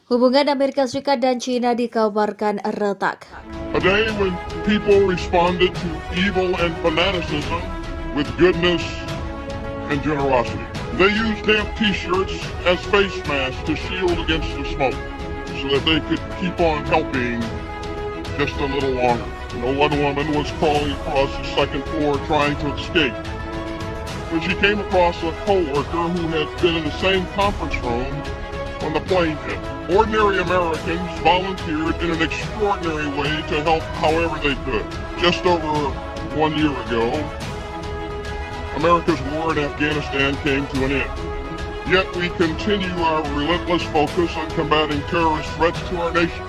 Hubungan Amerika Serikat dan China dikabarkan retak. A day when people responded to evil and fanaticism with goodness and generosity. They used damp t-shirts as face masks to shield against the smoke so that they could keep on helping just a little longer. One woman was crawling across the second floor trying to escape when she came across a co-worker who had been in the same conference room when the plane hit. Ordinary Americans volunteered in an extraordinary way to help however they could. Just over 1 year ago, America's war in Afghanistan came to an end. Yet we continue our relentless focus on combating terrorist threats to our nation.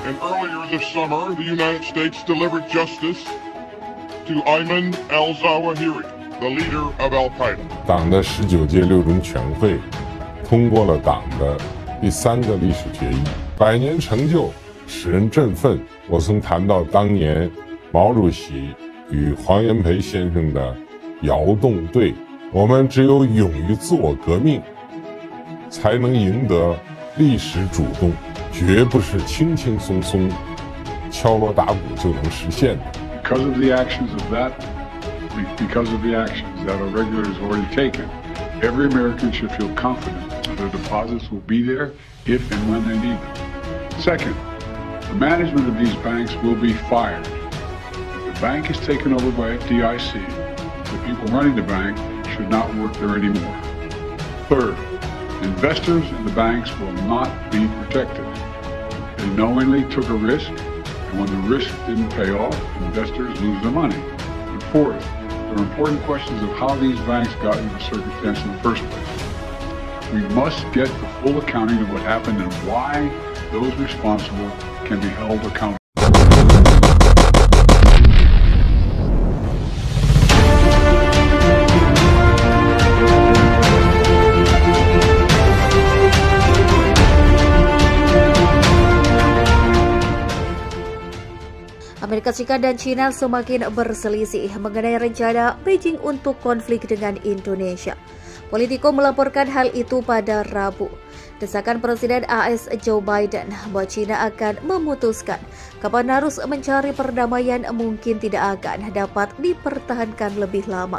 And earlier this summer, the United States delivered justice to Ayman al-Zawahiri, the leader of Al-Qaeda. 党的19届六中全会通过了党的第3个历史决议，100年成就使人振奋。我曾谈到当年毛主席与黄炎培先生的窑洞队，我们只有勇于自我革命，才能赢得历史主动，绝不是轻轻松松敲锣打鼓就能实现的。Because of the actions that our regulators have already taken, every American should feel confident that their deposits will be there if and when they need them. Second, the management of these banks will be fired. If the bank is taken over by FDIC, the people running the bank should not work there anymore. Third, investors in the banks will not be protected. They knowingly took a risk, and when the risk didn't pay off, investors lose their money. And fourth, there are important questions of how these banks got into the circumstance in the first place. We must get the full accounting of what happened and why those responsible can be held accountable. Amerika Serikat dan China semakin berselisih mengenai rencana Beijing untuk konflik dengan Indonesia. Politico melaporkan hal itu pada Rabu. Desakan Presiden AS Joe Biden bahwa China akan memutuskan kapan harus mencari perdamaian mungkin tidak akan dapat dipertahankan lebih lama,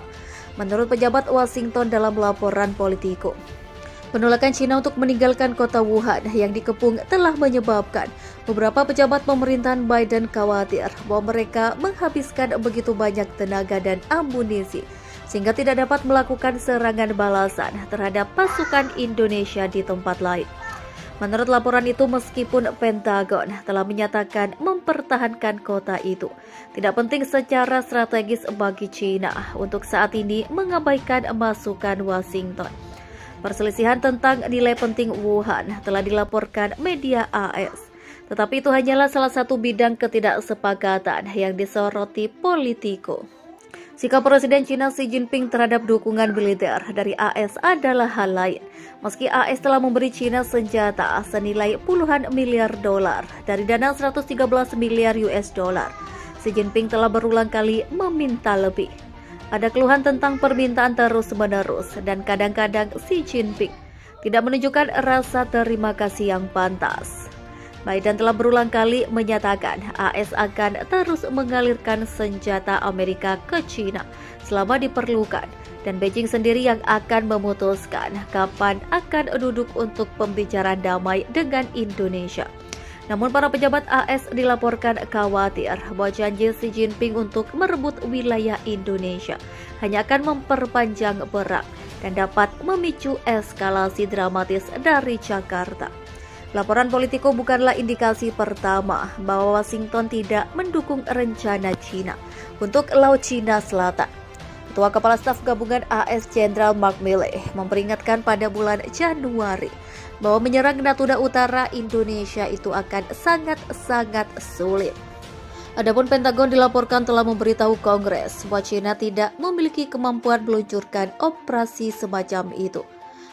menurut pejabat Washington dalam laporan Politico. Penolakan China untuk meninggalkan kota Wuhan yang dikepung telah menyebabkan beberapa pejabat pemerintahan Biden khawatir bahwa mereka menghabiskan begitu banyak tenaga dan amunisi sehingga tidak dapat melakukan serangan balasan terhadap pasukan Indonesia di tempat lain. Menurut laporan itu, meskipun Pentagon telah menyatakan mempertahankan kota itu, tidak penting secara strategis bagi China untuk saat ini mengabaikan masukan Washington. Perselisihan tentang nilai penting Wuhan telah dilaporkan media AS, tetapi itu hanyalah salah satu bidang ketidaksepakatan yang disoroti Politico. Sikap Presiden China Xi Jinping terhadap dukungan militer dari AS adalah hal lain. Meski AS telah memberi China senjata senilai puluhan miliar dolar dari dana 113 miliar US dollar, Xi Jinping telah berulang kali meminta lebih. Ada keluhan tentang permintaan terus-menerus dan kadang-kadang Xi Jinping tidak menunjukkan rasa terima kasih yang pantas. Biden telah berulang kali menyatakan AS akan terus mengalirkan senjata Amerika ke China selama diperlukan, dan Beijing sendiri yang akan memutuskan kapan akan duduk untuk pembicaraan damai dengan Indonesia. Namun para pejabat AS dilaporkan khawatir bahwa janji Xi Jinping untuk merebut wilayah Indonesia hanya akan memperpanjang perang dan dapat memicu eskalasi dramatis dari Jakarta. Laporan Politico bukanlah indikasi pertama bahwa Washington tidak mendukung rencana China untuk Laut Cina Selatan. Ketua Kepala Staf Gabungan AS Jenderal Mark Milley memperingatkan pada bulan Januari bahwa menyerang Natuna Utara Indonesia itu akan sangat-sangat sulit. Adapun Pentagon dilaporkan telah memberitahu Kongres bahwa China tidak memiliki kemampuan meluncurkan operasi semacam itu.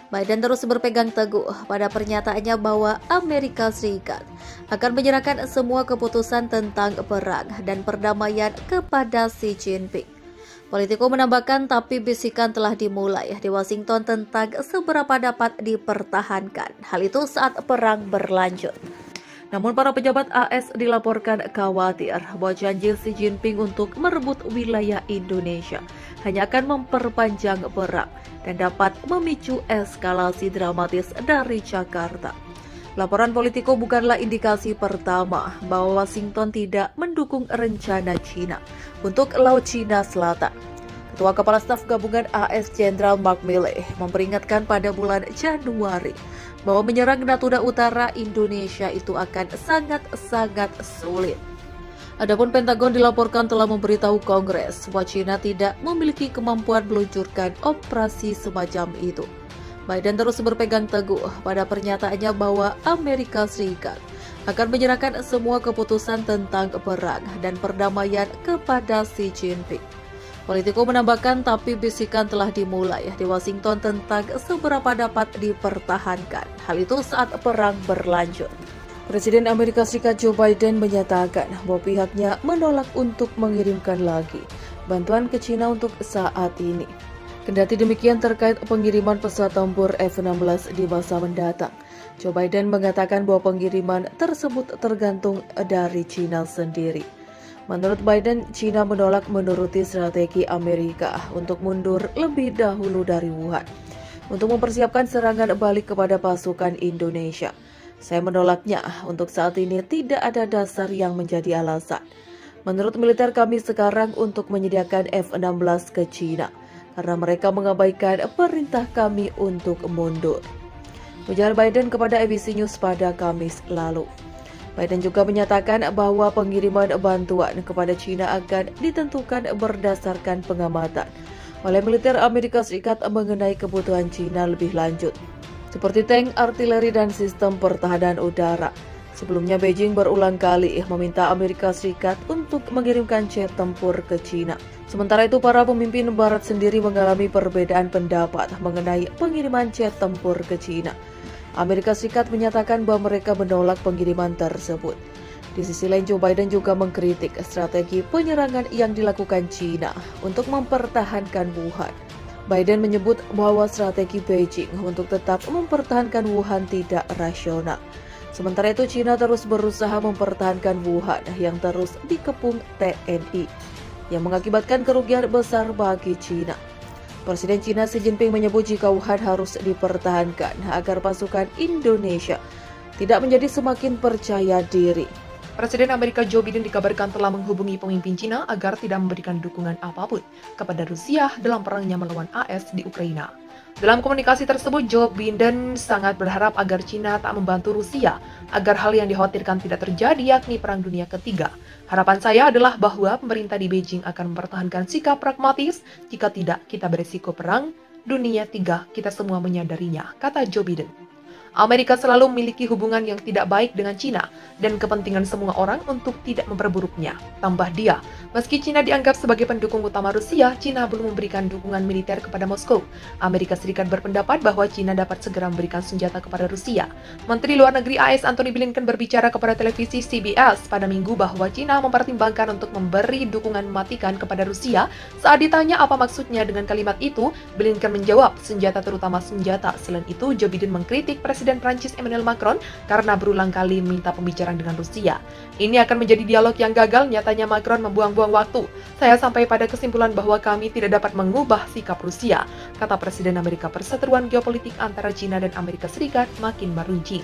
Biden terus berpegang teguh pada pernyataannya bahwa Amerika Serikat akan menyerahkan semua keputusan tentang perang dan perdamaian kepada Xi Jinping. Politico menambahkan, tapi bisikan telah dimulai di Washington tentang seberapa dapat dipertahankan. Hal itu saat perang berlanjut. Namun para pejabat AS dilaporkan khawatir bahwa janji Xi Jinping untuk merebut wilayah Indonesia hanya akan memperpanjang perang dan dapat memicu eskalasi dramatis dari Jakarta. Laporan Politico bukanlah indikasi pertama bahwa Washington tidak mendukung rencana China untuk Laut Cina Selatan. Ketua Kepala Staf Gabungan AS Jenderal Mark Milley memperingatkan pada bulan Januari bahwa menyerang Natuna Utara Indonesia itu akan sangat-sangat sulit. Adapun Pentagon dilaporkan telah memberitahu Kongres bahwa China tidak memiliki kemampuan meluncurkan operasi semacam itu. Biden terus berpegang teguh pada pernyataannya bahwa Amerika Serikat akan menyerahkan semua keputusan tentang perang dan perdamaian kepada Xi Jinping. Politico menambahkan, tapi bisikan telah dimulai di Washington tentang seberapa dapat dipertahankan. Hal itu saat perang berlanjut. Presiden Amerika Serikat Joe Biden menyatakan bahwa pihaknya menolak untuk mengirimkan lagi bantuan ke China untuk saat ini. Kendati demikian terkait pengiriman pesawat tempur F-16 di masa mendatang, Joe Biden mengatakan bahwa pengiriman tersebut tergantung dari China sendiri. Menurut Biden, China menolak menuruti strategi Amerika untuk mundur lebih dahulu dari Wuhan untuk mempersiapkan serangan balik kepada pasukan Indonesia. Saya menolaknya, untuk saat ini tidak ada dasar yang menjadi alasan. Menurut militer kami sekarang untuk menyediakan F-16 ke China, karena mereka mengabaikan perintah kami untuk mundur, ujar Biden kepada ABC News pada Kamis lalu. Biden juga menyatakan bahwa pengiriman bantuan kepada China akan ditentukan berdasarkan pengamatan oleh militer Amerika Serikat mengenai kebutuhan China lebih lanjut, seperti tank, artileri, dan sistem pertahanan udara. Sebelumnya, Beijing berulang kali meminta Amerika Serikat untuk mengirimkan jet tempur ke China. Sementara itu, para pemimpin Barat sendiri mengalami perbedaan pendapat mengenai pengiriman jet tempur ke China. Amerika Serikat menyatakan bahwa mereka menolak pengiriman tersebut. Di sisi lain, Joe Biden juga mengkritik strategi penyerangan yang dilakukan China untuk mempertahankan Wuhan. Biden menyebut bahwa strategi Beijing untuk tetap mempertahankan Wuhan tidak rasional. Sementara itu, China terus berusaha mempertahankan Wuhan yang terus dikepung TNI, yang mengakibatkan kerugian besar bagi China. Presiden China Xi Jinping menyebut jika Wuhan harus dipertahankan agar pasukan Indonesia tidak menjadi semakin percaya diri. Presiden Amerika Joe Biden dikabarkan telah menghubungi pemimpin China agar tidak memberikan dukungan apapun kepada Rusia dalam perangnya melawan AS di Ukraina. Dalam komunikasi tersebut, Joe Biden sangat berharap agar China tak membantu Rusia agar hal yang dikhawatirkan tidak terjadi, yakni Perang Dunia Ketiga. Harapan saya adalah bahwa pemerintah di Beijing akan mempertahankan sikap pragmatis. Jika tidak, kita beresiko Perang Dunia Tiga. Kita semua menyadarinya, kata Joe Biden. Amerika selalu memiliki hubungan yang tidak baik dengan China dan kepentingan semua orang untuk tidak memperburuknya. Tambah dia, meski China dianggap sebagai pendukung utama Rusia, China belum memberikan dukungan militer kepada Moskow. Amerika Serikat berpendapat bahwa China dapat segera memberikan senjata kepada Rusia. Menteri Luar Negeri AS Antony Blinken berbicara kepada televisi CBS pada Minggu bahwa China mempertimbangkan untuk memberi dukungan mematikan kepada Rusia. Saat ditanya apa maksudnya dengan kalimat itu, Blinken menjawab, senjata terutama senjata. Selain itu, Joe Biden mengkritik Presiden Prancis Emmanuel Macron karena berulang kali meminta pembicaraan dengan Rusia. Ini akan menjadi dialog yang gagal, nyatanya Macron membuang-buang waktu. Saya sampai pada kesimpulan bahwa kami tidak dapat mengubah sikap Rusia, kata Presiden Amerika. Perseteruan geopolitik antara China dan Amerika Serikat makin meruncing.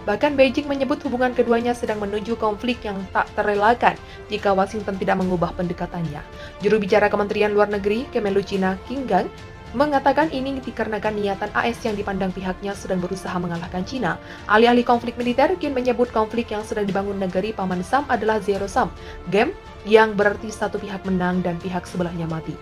Bahkan Beijing menyebut hubungan keduanya sedang menuju konflik yang tak terelakkan jika Washington tidak mengubah pendekatannya. Juru bicara Kementerian Luar Negeri Kemelu China Qin Gang mengatakan ini dikarenakan niatan AS yang dipandang pihaknya sedang berusaha mengalahkan China. Alih-alih konflik militer, Qin menyebut konflik yang sedang dibangun negeri Paman Sam adalah zero sum game, yang berarti satu pihak menang dan pihak sebelahnya mati.